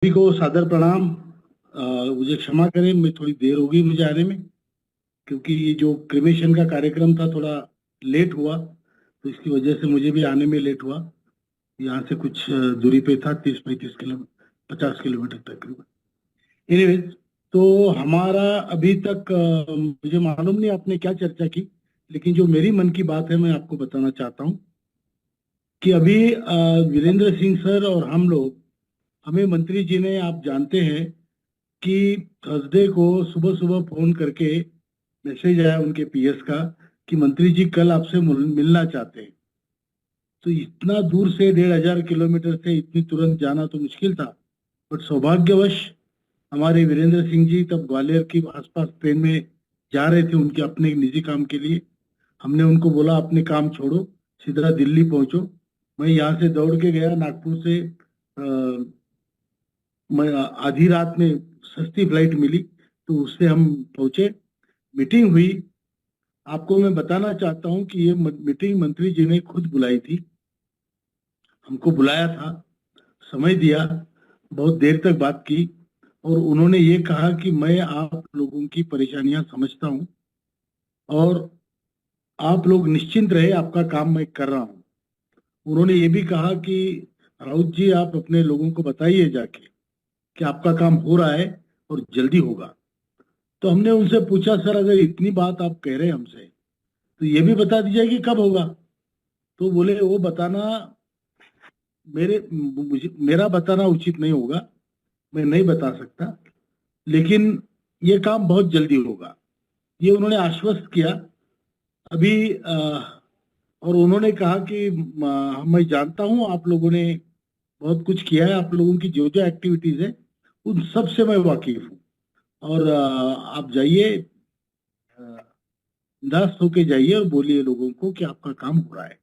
सभी को सादर प्रणाम। मुझे क्षमा करें, मैं थोड़ी देर हो गई मुझे आने में, क्योंकि ये जो क्रिमेशन का कार्यक्रम था थोड़ा लेट हुआ, तो इसकी वजह से मुझे भी आने में लेट हुआ। यहाँ से कुछ दूरी पे था, 30-35 किलोमीटर, 50 किलोमीटर तकरीबन। एनीवेज, तो हमारा अभी तक मुझे मालूम नहीं आपने क्या चर्चा की, लेकिन जो मेरी मन की बात है मैं आपको बताना चाहता हूँ कि अभी वीरेंद्र सिंह सर और हम लोग, हमें मंत्री जी ने, आप जानते हैं कि थर्सडे को सुबह सुबह फोन करके मैसेज आया उनके पीएस का कि मंत्री जी कल आपसे मिलना चाहते हैं। तो इतना दूर से 1500 किलोमीटर से इतनी तुरंत जाना तो मुश्किल था, बट सौभाग्यवश हमारे वीरेंद्र सिंह जी तब ग्वालियर के आसपास ट्रेन में जा रहे थे उनके अपने निजी काम के लिए। हमने उनको बोला अपने काम छोड़ो, सीधा दिल्ली पहुंचो। मैं यहाँ से दौड़ के गया नागपुर से। मैं आधी रात में सस्ती फ्लाइट मिली तो उससे हम पहुंचे, मीटिंग हुई। आपको मैं बताना चाहता हूं कि ये मीटिंग मंत्री जी ने खुद बुलाई थी, हमको बुलाया था, समय दिया, बहुत देर तक बात की, और उन्होंने ये कहा कि मैं आप लोगों की परेशानियां समझता हूं और आप लोग निश्चिंत रहे, आपका काम मैं कर रहा हूं। उन्होंने ये भी कहा कि राउत जी आप अपने लोगों को बताइए जाके कि आपका काम हो रहा है और जल्दी होगा। तो हमने उनसे पूछा, सर अगर इतनी बात आप कह रहे हैं हमसे तो ये भी बता दीजिए कि कब होगा। तो बोले वो बताना मेरा बताना उचित नहीं होगा, मैं नहीं बता सकता, लेकिन ये काम बहुत जल्दी होगा, ये उन्होंने आश्वस्त किया। अभी और उन्होंने कहा कि मैं जानता हूं आप लोगों ने बहुत कुछ किया है, आप लोगों की जो जो एक्टिविटीज है उन सब से मैं वाकिफ हूँ, और आप जाइए, निराश होके जाइए और बोलिए लोगों को कि आपका काम हो रहा है।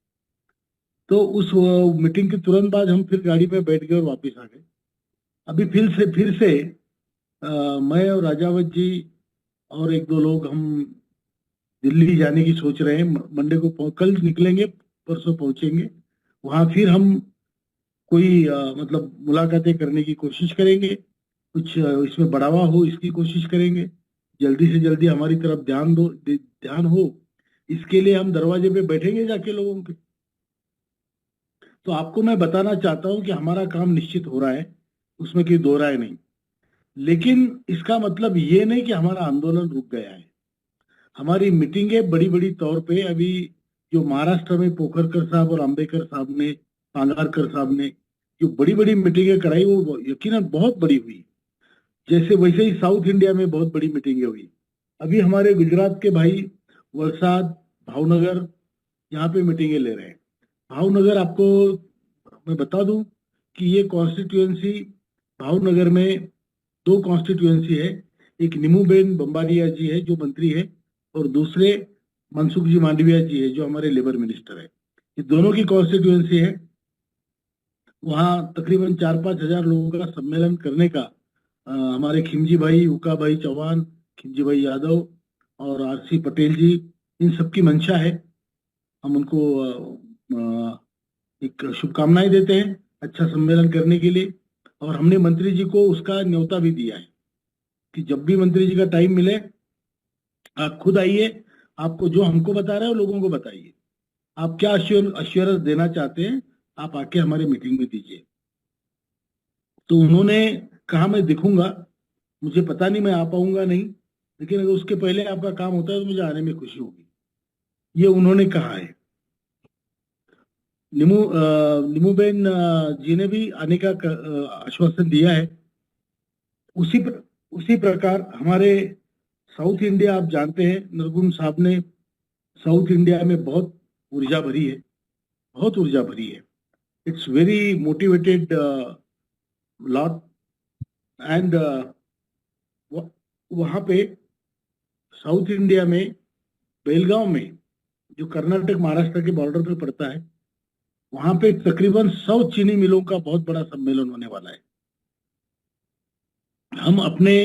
तो उस मीटिंग के तुरंत बाद हम फिर गाड़ी पे बैठ गए और वापस आ गए। अभी फिर से मैं और राजावत जी और एक दो लोग हम दिल्ली जाने की सोच रहे हैं। मंडे को कल निकलेंगे, परसों पहुंचेंगे। वहां फिर हम कोई मतलब मुलाकातें करने की कोशिश करेंगे, कुछ इसमें बढ़ावा हो इसकी कोशिश करेंगे, जल्दी से जल्दी हमारी तरफ ध्यान हो, इसके लिए हम दरवाजे पे बैठेंगे जाके लोगों के। तो आपको मैं बताना चाहता हूं कि हमारा काम निश्चित हो रहा है, उसमें कोई दो राय नहीं, लेकिन इसका मतलब ये नहीं कि हमारा आंदोलन रुक गया है। हमारी मीटिंगें बड़ी बड़ी तौर पे अभी, जो महाराष्ट्र में पोखरकर साहब और अंबेकर साहब ने, पांगारकर साहब ने जो बड़ी बड़ी मीटिंगें कराई वो यकीनन बहुत बड़ी हुई। जैसे वैसे ही साउथ इंडिया में बहुत बड़ी मीटिंगें हुई। अभी हमारे गुजरात के भाई वलसाड, भावनगर, यहाँ पे मीटिंगें ले रहे हैं। भावनगर, आपको मैं बता दूं कि ये कॉन्स्टिट्यूएंसी, भावनगर में दो कॉन्स्टिट्यूएंसी है। एक नीमूबेन बम्बारिया जी है जो मंत्री है, और दूसरे मनसुख जी मांडविया जी है जो हमारे लेबर मिनिस्टर है। ये दोनों की कॉन्स्टिट्यूएंसी है। वहाँ तकरीबन 4-5 हजार लोगों का सम्मेलन करने का हमारे खिमजी भाई, उका भाई चौहान, खिमजी भाई यादव और आरसी पटेल जी, इन सबकी मंशा है। हम उनको एक शुभकामनाएं देते हैं अच्छा सम्मेलन करने के लिए, और हमने मंत्री जी को उसका न्योता भी दिया है कि जब भी मंत्री जी का टाइम मिले आप खुद आइए, आपको जो हमको बता रहे हैं वो लोगों को बताइए, आप क्या अश्योरेंस देना चाहते हैं आप आके हमारे मीटिंग में दीजिए। तो उन्होंने कहा मैं दिखूंगा, मुझे पता नहीं मैं आ पाऊंगा नहीं, लेकिन अगर उसके पहले आपका काम होता है तो मुझे आने में खुशी होगी, ये उन्होंने कहा है। निमूबेन जी ने भी आने का आश्वासन दिया है। उसी प्रकार हमारे साउथ इंडिया, आप जानते हैं नरगुन साहब ने साउथ इंडिया में बहुत ऊर्जा भरी है, बहुत ऊर्जा भरी है। It's very motivated lot, and वहाँ पे साउथ इंडिया में बेलगांव में, जो कर्नाटक महाराष्ट्र के बॉर्डर पे पड़ता है, वहां पे तकरीबन 100 चीनी मिलों का बहुत बड़ा सम्मेलन होने वाला है। हम अपने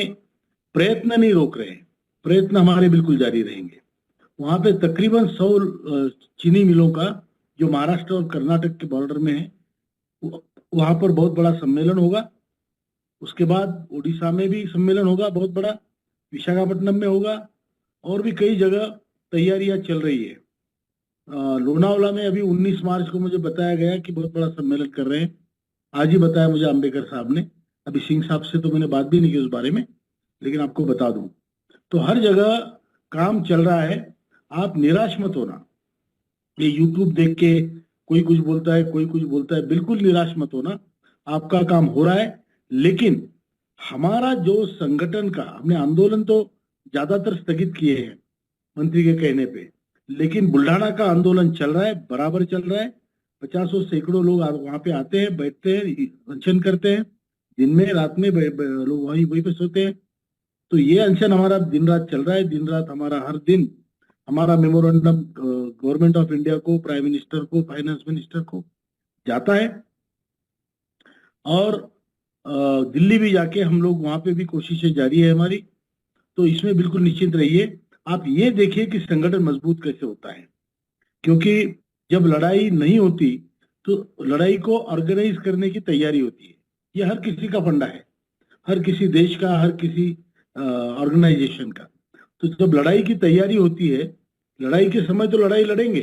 प्रयत्न नहीं रोक रहे हैं, प्रयत्न हमारे बिल्कुल जारी रहेंगे। वहां पे तकरीबन 100 चीनी मिलों का, जो महाराष्ट्र और कर्नाटक के बॉर्डर में है, वहां पर बहुत बड़ा सम्मेलन होगा। उसके बाद उड़ीसा में भी सम्मेलन होगा बहुत बड़ा, विशाखापट्टनम में होगा, और भी कई जगह तैयारियां चल रही है। लोनावला में अभी 19 मार्च को मुझे बताया गया कि बहुत बड़ा सम्मेलन कर रहे हैं। आज ही बताया मुझे अंबेडकर साहब ने। अभी सिंह साहब से तो मैंने बात भी नहीं की उस बारे में, लेकिन आपको बता दूं तो हर जगह काम चल रहा है। आप निराश मत होना। ये यूट्यूब देख के कोई कुछ बोलता है, कोई कुछ बोलता है, बिल्कुल निराश मत होना। आपका काम हो रहा है, लेकिन हमारा जो संगठन का, हमने आंदोलन तो ज्यादातर स्थगित किए हैं मंत्री के कहने पे, लेकिन बुल्ढाना का आंदोलन चल रहा है, बराबर चल रहा है। 50 सैकड़ों लोग वहां पे आते हैं, बैठते हैं, अनशन करते हैं, दिन में रात में लोग वहीं पे सोते हैं। तो ये अनशन हमारा दिन रात चल रहा है। दिन रात हमारा हर दिन हमारा मेमोरेंडम गवर्नमेंट ऑफ इंडिया को, प्राइम मिनिस्टर को, फाइनेंस मिनिस्टर को जाता है, और दिल्ली भी जाके हम लोग वहां पे भी कोशिशें जारी है हमारी। तो इसमें बिल्कुल निश्चिंत रहिए। आप ये देखिए कि संगठन मजबूत कैसे होता है, क्योंकि जब लड़ाई नहीं होती तो लड़ाई को ऑर्गेनाइज करने की तैयारी होती है। ये हर किसी का फंडा है, हर किसी देश का, हर किसी ऑर्गेनाइजेशन का। तो जब लड़ाई की तैयारी होती है, लड़ाई के समय तो लड़ाई लड़ेंगे,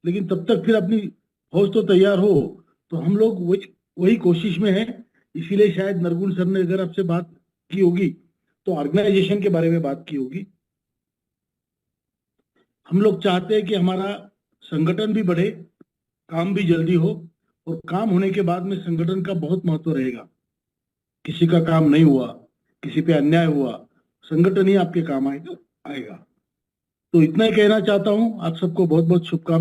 लेकिन तब तक फिर अपनी फौज तो तैयार हो। तो हम लोग वही कोशिश में है। इसीलिए शायद नरगुन सर ने अगर आपसे बात की होगी तो ऑर्गेनाइजेशन के बारे में बात की होगी। हम लोग चाहते हैं कि हमारा संगठन भी बढ़े, काम भी जल्दी हो, और काम होने के बाद में संगठन का बहुत महत्व रहेगा। किसी का काम नहीं हुआ, किसी पे अन्याय हुआ, संगठन ही आपके काम आएगा। तो इतना ही कहना चाहता हूं। आप सबको बहुत बहुत शुभकामनाएं।